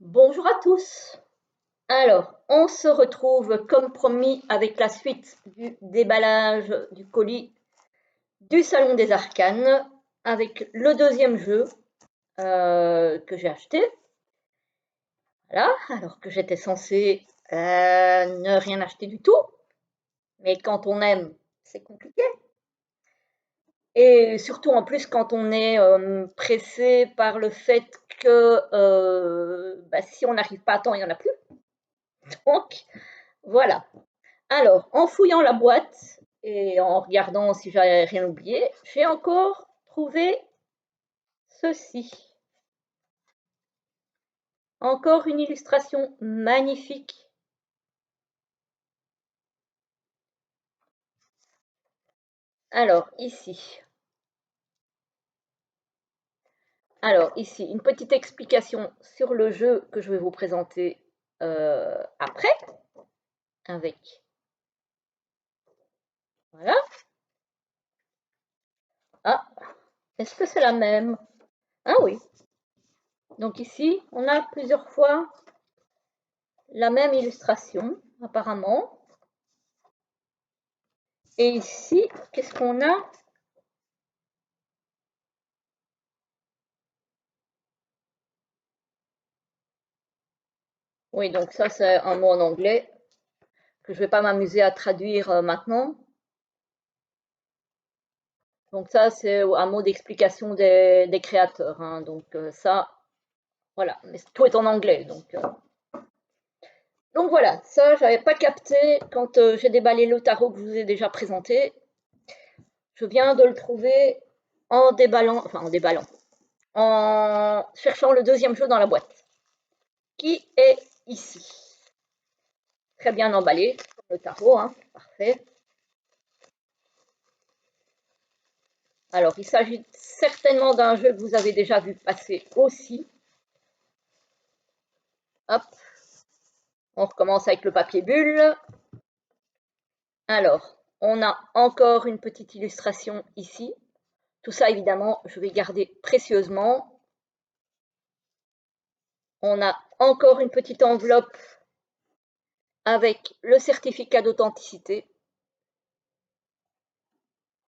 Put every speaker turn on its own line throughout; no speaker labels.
Bonjour à tous. Alors, on se retrouve comme promis avec la suite du déballage du colis du Salon des Arcanes avec le deuxième jeu que j'ai acheté. Voilà, alors que j'étais censée ne rien acheter du tout. Mais quand on aime, c'est compliqué. Et surtout en plus quand on est pressé par le fait que si on n'arrive pas à temps, il n'y en a plus. Donc, voilà. Alors, en fouillant la boîte et en regardant si j'avais rien oublié, j'ai encore trouvé ceci. Encore une illustration magnifique. Alors, ici. Une petite explication sur le jeu que je vais vous présenter après. Avec. Voilà. Ah, est-ce que c'est la même? Ah oui. Donc ici, on a plusieurs fois la même illustration, apparemment. Et ici, qu'est-ce qu'on a? Oui, donc ça, c'est un mot en anglais que je ne vais pas m'amuser à traduire maintenant. Donc ça, c'est un mot d'explication des créateurs, hein. Donc ça, voilà. Mais tout est en anglais. Donc voilà, ça, je n'avais pas capté quand j'ai déballé le tarot que je vous ai déjà présenté. Je viens de le trouver en déballant, en cherchant le deuxième jeu dans la boîte, qui est ici. Très bien emballé, le tarot, hein, parfait. Alors, il s'agit certainement d'un jeu que vous avez déjà vu passer aussi. Hop, on recommence avec le papier bulle. Alors, on a encore une petite illustration ici. Tout ça, évidemment, je vais garder précieusement. On a encore une petite enveloppe avec le certificat d'authenticité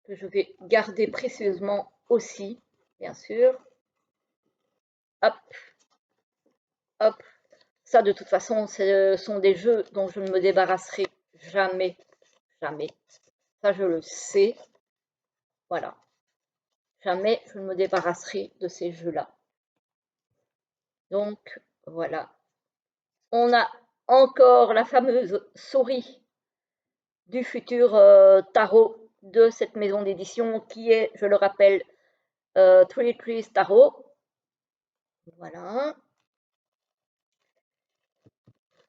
que je vais garder précieusement aussi, bien sûr. Hop, hop. Ça, de toute façon, ce sont des jeux dont je ne me débarrasserai jamais, jamais. Ça, je le sais. Voilà. Jamais je ne me débarrasserai de ces jeux-là. Donc, voilà. On a encore la fameuse souris du futur tarot de cette maison d'édition qui est, je le rappelle, Three Trees Tarot. Voilà.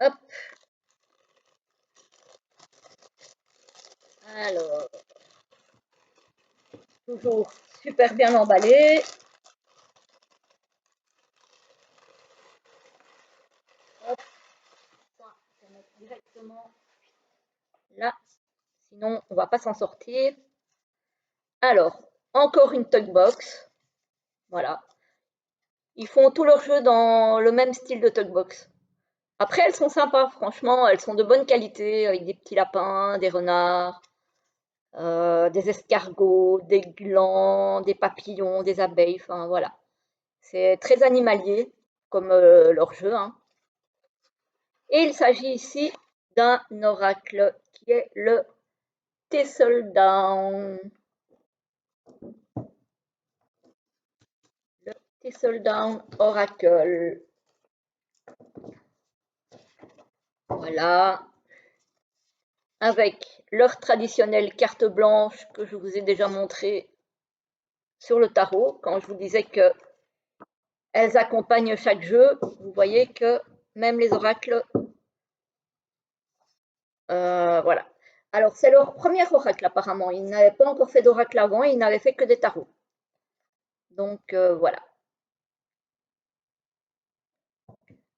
Hop. Alors, toujours super bien emballé. Hop. Ça, je vais mettre directement là. Sinon, on ne va pas s'en sortir. Alors, encore une Tugbox. Voilà. Ils font tous leurs jeux dans le même style de Tugbox. Après, elles sont sympas, franchement, elles sont de bonne qualité, avec des petits lapins, des renards, des escargots, des glands, des papillons, des abeilles, enfin voilà. C'est très animalier, comme leur jeu, hein. Et il s'agit ici d'un oracle qui est le Thistledown. Le Thistledown Oracle. Voilà. Avec leur traditionnelle carte blanche que je vous ai déjà montrée sur le tarot, quand je vous disais que elles accompagnent chaque jeu. Vous voyez que même les oracles, voilà. Alors, c'est leur premier oracle apparemment. Ils n'avaient pas encore fait d'oracle avant, ils n'avaient fait que des tarots. Donc, voilà.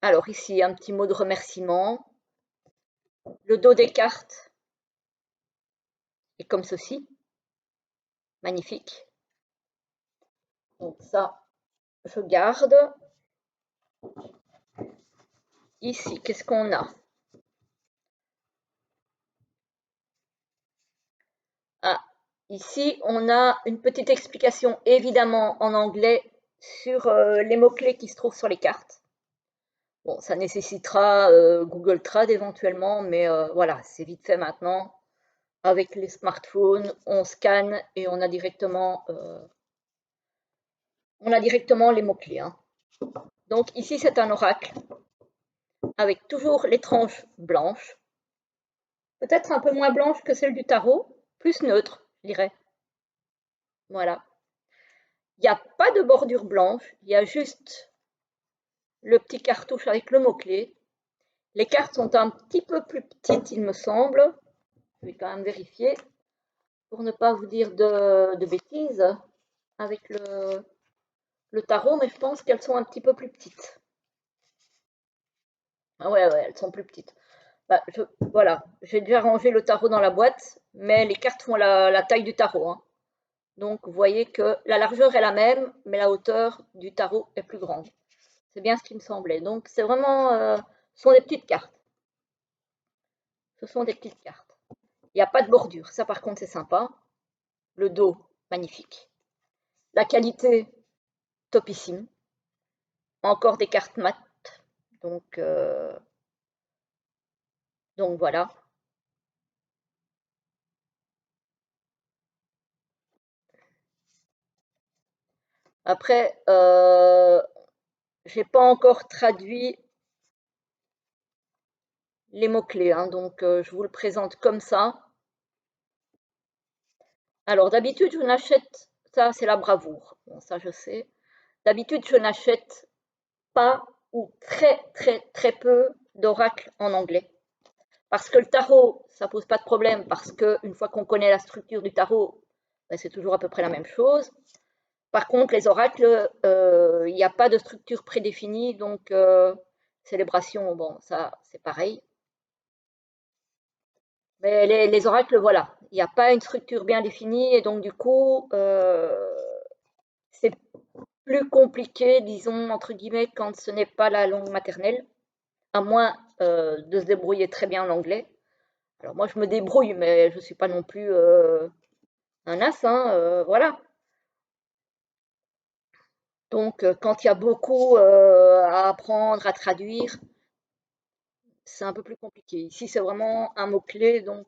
Alors, ici, un petit mot de remerciement. Le dos des cartes est comme ceci. Magnifique. Donc, ça, je garde. ici, qu'est-ce qu'on a? Ah, ici, on a une petite explication, évidemment en anglais, sur les mots-clés qui se trouvent sur les cartes. Bon, ça nécessitera Google Trad éventuellement, mais voilà, c'est vite fait maintenant. Avec les smartphones, on scanne et on a directement les mots-clés, hein. Donc ici, c'est un oracle avec toujours les tranches blanches, peut-être un peu moins blanches que celle du tarot, plus neutre, je dirais. Voilà. Il n'y a pas de bordure blanche, il y a juste le petit cartouche avec le mot-clé. Les cartes sont un petit peu plus petites, il me semble. Je vais quand même vérifier pour ne pas vous dire de bêtises avec le tarot, mais je pense qu'elles sont un petit peu plus petites. Ah ouais, ouais, elles sont plus petites. Bah, voilà, j'ai déjà rangé le tarot dans la boîte, mais les cartes font la taille du tarot, hein. Donc vous voyez que la largeur est la même, mais la hauteur du tarot est plus grande. C'est bien ce qui me semblait. Donc c'est vraiment, ce sont des petites cartes. Ce sont des petites cartes. Il n'y a pas de bordure. Ça par contre c'est sympa. Le dos, magnifique. La qualité, topissime. Encore des cartes mat. Donc, euh, donc voilà. Après, j'ai pas encore traduit les mots-clés, hein, donc je vous le présente comme ça. Alors d'habitude, je n'achète, ça c'est la bravoure, bon, ça je sais. D'habitude, je n'achète pas ou très très très peu d'oracles en anglais. Parce que le tarot, ça pose pas de problème, parce qu'une fois qu'on connaît la structure du tarot, ben, c'est toujours à peu près la même chose. Par contre, les oracles, il n'y a pas de structure prédéfinie, donc célébration, bon, ça c'est pareil. Mais les oracles, voilà, il n'y a pas une structure bien définie, et donc du coup, c'est plus compliqué, disons, entre guillemets, quand ce n'est pas la langue maternelle, à moins de se débrouiller très bien en anglais. Alors moi, je me débrouille, mais je ne suis pas non plus un as, hein, voilà. Donc, quand il y a beaucoup à apprendre, à traduire, c'est un peu plus compliqué. Ici, c'est vraiment un mot-clé, donc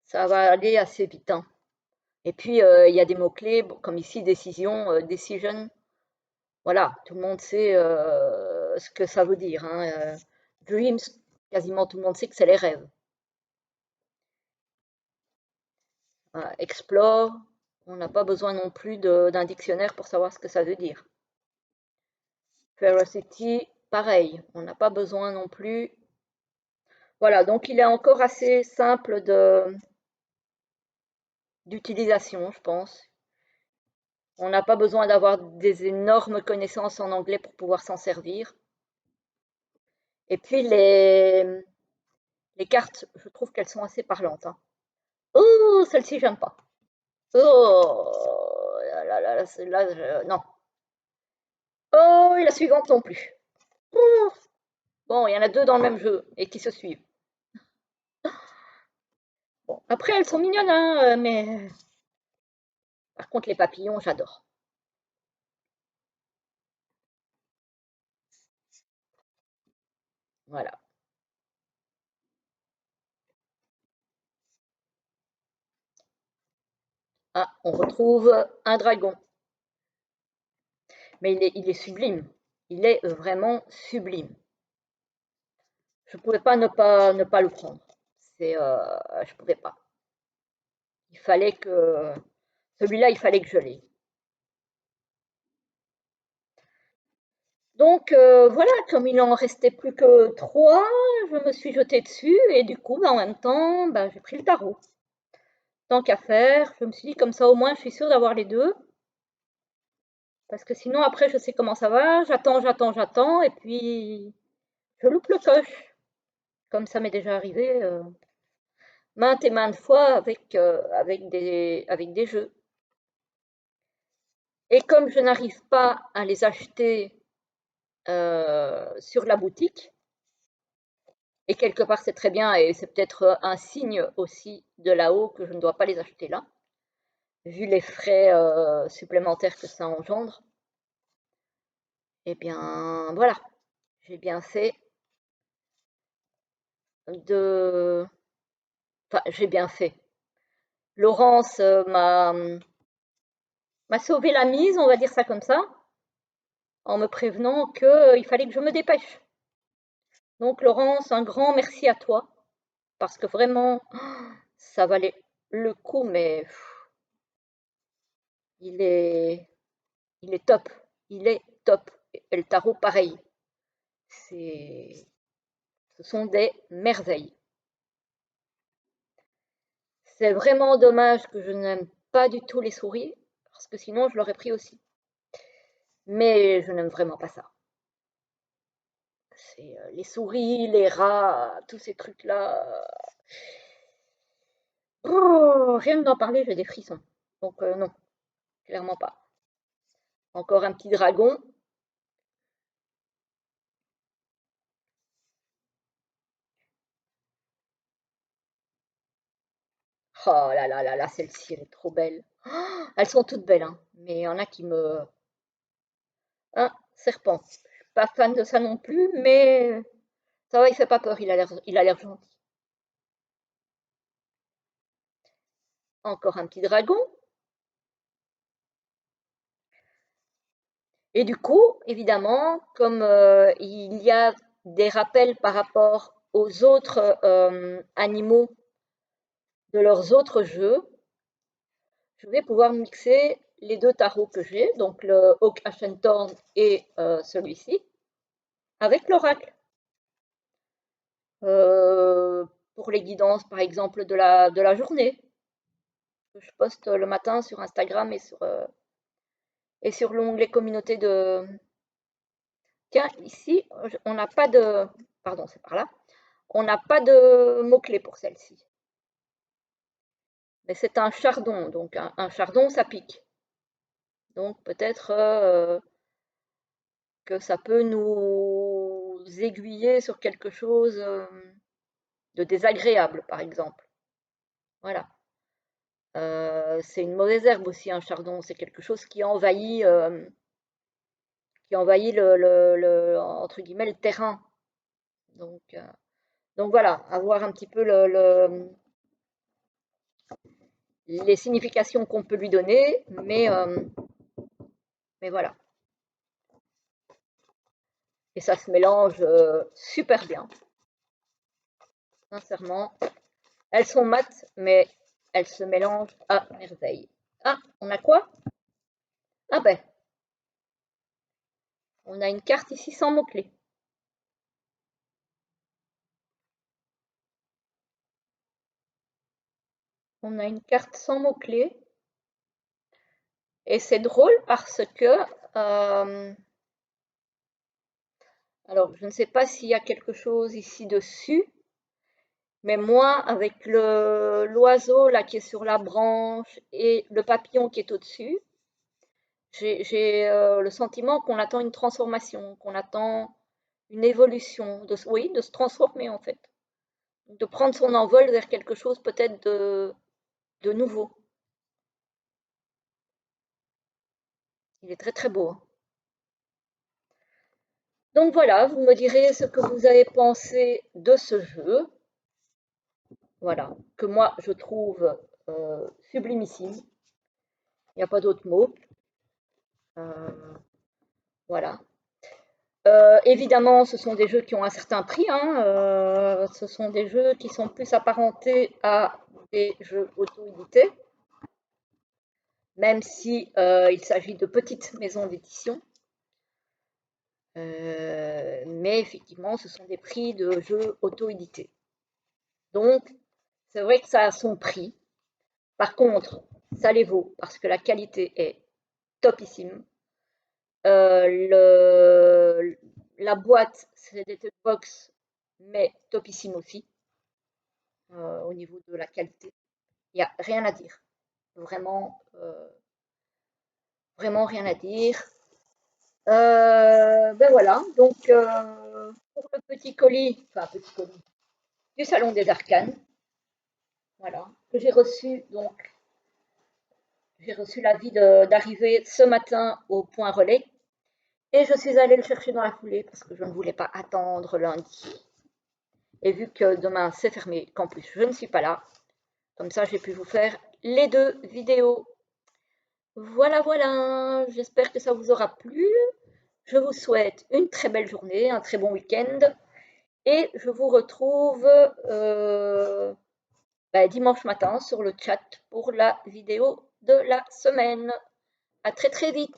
ça va aller assez vite, hein. Et puis, il y a des mots-clés, bon, comme ici, décision, decision. Voilà, tout le monde sait ce que ça veut dire, hein. Dreams, quasiment tout le monde sait que c'est les rêves. Explore, on n'a pas besoin non plus d'un dictionnaire pour savoir ce que ça veut dire. Ferocity, pareil, on n'a pas besoin non plus. Voilà, donc il est encore assez simple d'utilisation, je pense. On n'a pas besoin d'avoir des énormes connaissances en anglais pour pouvoir s'en servir. Et puis les cartes, je trouve qu'elles sont assez parlantes, hein. Oh, celle-ci, j'aime pas. Oh, là, là, là, celle-là, non. Oh, et la suivante non plus. Oh. Bon, il y en a deux dans le même jeu et qui se suivent. Bon, après, elles sont mignonnes, hein, mais par contre, les papillons, j'adore. Voilà. Ah, on retrouve un dragon. Mais il est sublime. Il est vraiment sublime. Je ne pouvais pas ne pas le prendre. Je ne pouvais pas. Il fallait que celui-là, il fallait que je l'aie. Donc voilà, comme il en restait plus que trois, je me suis jetée dessus et du coup, en même temps, j'ai pris le tarot. Tant qu'à faire, je me suis dit comme ça au moins, je suis sûre d'avoir les deux. Parce que sinon, après, je sais comment ça va. J'attends, j'attends, j'attends et puis je loupe le coche. Comme ça m'est déjà arrivé maintes et maintes fois avec des jeux. Et comme je n'arrive pas à les acheter sur la boutique, et quelque part c'est très bien, et c'est peut-être un signe aussi de là-haut que je ne dois pas les acheter là, vu les frais supplémentaires que ça engendre, eh bien voilà, j'ai bien fait de... Enfin, j'ai bien fait. Laurence m'a sauvé la mise, on va dire ça comme ça, en me prévenant qu'il fallait que je me dépêche. Donc Laurence, un grand merci à toi, parce que vraiment, ça valait le coup, mais il est, il est top. Il est top. Et le tarot, pareil. Ce sont des merveilles. C'est vraiment dommage que je n'aime pas du tout les souris, parce que sinon je l'aurais pris aussi. Mais je n'aime vraiment pas ça. C'est les souris, les rats, tous ces trucs-là. Oh, rien que d'en parler, j'ai des frissons. Donc non, clairement pas. Encore un petit dragon. Oh là là là là, celle-ci, elle est trop belle. Oh, elles sont toutes belles, hein. Mais il y en a qui me... Un serpent. Je suis pas fan de ça non plus, mais ça va, il fait pas peur, il a l'air gentil. Encore un petit dragon. Et du coup, évidemment, comme il y a des rappels par rapport aux autres animaux de leurs autres jeux, je vais pouvoir mixer les deux tarots que j'ai, donc le Oak Ashenthorn et celui-ci, avec l'oracle. Euh, pour les guidances, par exemple, de la journée, que je poste le matin sur Instagram et sur l'onglet communauté de... Tiens, ici, on n'a pas de... Pardon, c'est par là. On n'a pas de mots-clés pour celle-ci. Mais c'est un chardon, donc un chardon, ça pique. Donc peut-être que ça peut nous aiguiller sur quelque chose de désagréable, par exemple. Voilà. C'est une mauvaise herbe aussi, un chardon. C'est quelque chose qui envahit entre guillemets, le terrain. Donc, euh, donc voilà, avoir un petit peu les significations qu'on peut lui donner, mais voilà. Et ça se mélange super bien, sincèrement. Elles sont mates, mais elles se mélangent à merveille. Ah, on a quoi? Ah ben, on a une carte ici sans mots-clés. On a une carte sans mots-clés. Et c'est drôle parce que, alors je ne sais pas s'il y a quelque chose ici dessus, mais moi, avec l'oiseau là qui est sur la branche et le papillon qui est au-dessus, j'ai le sentiment qu'on attend une transformation, qu'on attend une évolution, oui, de se transformer en fait, de prendre son envol vers quelque chose peut-être de nouveau. Il est très très beau, hein. Donc voilà, vous me direz ce que vous avez pensé de ce jeu, voilà, que moi je trouve sublimissime, il n'y a pas d'autre mot. Euh, voilà. Évidemment, ce sont des jeux qui ont un certain prix, hein, ce sont des jeux qui sont plus apparentés à des jeux auto-édités, même si il s'agit de petites maisons d'édition. Mais effectivement, ce sont des prix de jeux auto-édités. Donc, c'est vrai que ça a son prix. Par contre, ça les vaut parce que la qualité est topissime. La boîte, c'est des box, mais topissime aussi au niveau de la qualité. Il n'y a rien à dire. Vraiment, Vraiment rien à dire. Ben voilà, donc pour le petit colis, enfin petit colis, du Salon des Arcanes, voilà, que j'ai reçu, donc j'ai reçu l'avis d'arriver ce matin au point relais et je suis allée le chercher dans la foulée parce que je ne voulais pas attendre lundi. Et vu que demain c'est fermé, qu'en plus je ne suis pas là, comme ça j'ai pu vous faire les deux vidéos. Voilà, voilà, j'espère que ça vous aura plu. Je vous souhaite une très belle journée, un très bon week-end et je vous retrouve dimanche matin sur le chat pour la vidéo de la semaine. À très très vite.